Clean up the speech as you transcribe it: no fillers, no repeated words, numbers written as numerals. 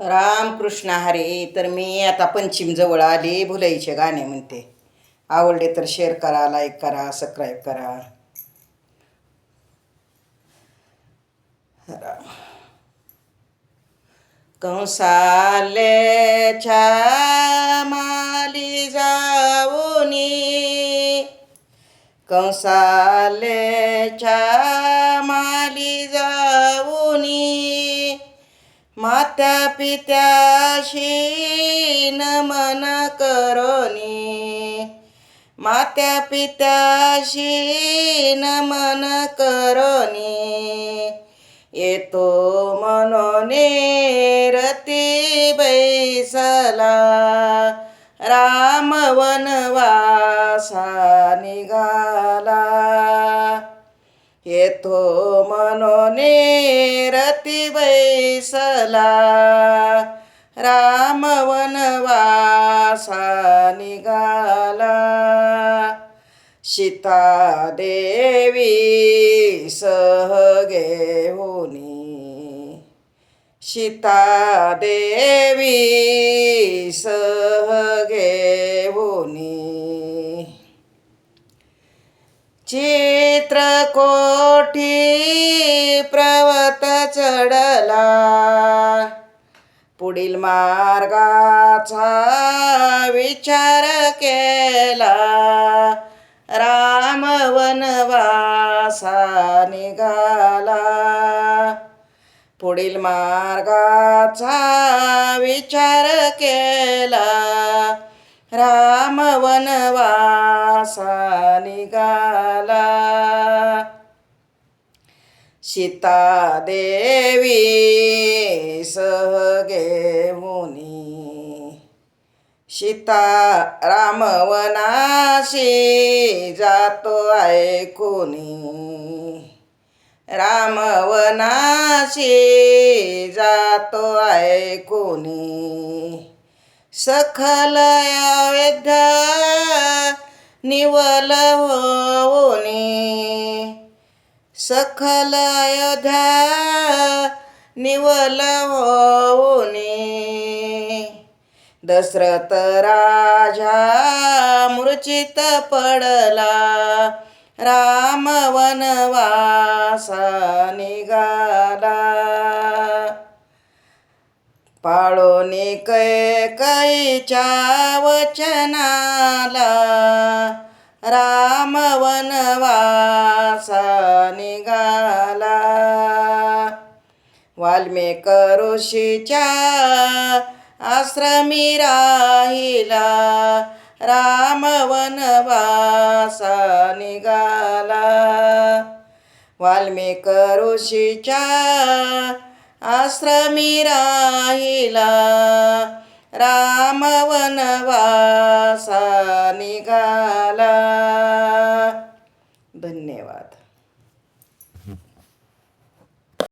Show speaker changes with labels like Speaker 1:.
Speaker 1: रामकृष्ण हरी. तर मी आता पंचम जवळ आली, भुलाईचे गाणे म्हणते. आवडले तर शेअर करा, लाईक करा, सबस्क्राईब करा. कंसालेच्या माली जाऊनी, कंसालेच्या माली जाऊनी, मात्या पित्याशी नमन करोनी, मात्या पित्याशी नमन करोनी, येतो मनोने रती बैसला, राम वनवासा निघाला. येतो मनोने रती बैसला, राम वनवासा निघाला. सीता देवी सह घेऊनी, सीता देवी सह घेऊनी, चित्रकोठी पर्वत चढला, पुढील मार्गाचा विचार केला, राम वनवासा निघाला. पुढील मार्गाचा विचार केला, राम वनवासा निघाला. सीता देवी सह घेऊनी, सीता रामवनाशी जातो ऐकुनी, रामवनाशी जातो ऐकुनी, सखल अयोध्या निवल होऊनी, सखल अयोध्या निवल होऊनी, दशरथ राजा मूर्छित पडला, राम वनवासा निघाला. पाळोनी कैकेयीच्या वचनाला, राम वनवासा निघाला. वाल्मिक ऋषीच्या आश्रमी राहिला, राम वनवासा निघाला. वाल्मिक ऋषीच्या आश्रमी राहिला, राम वनवासा निघाला.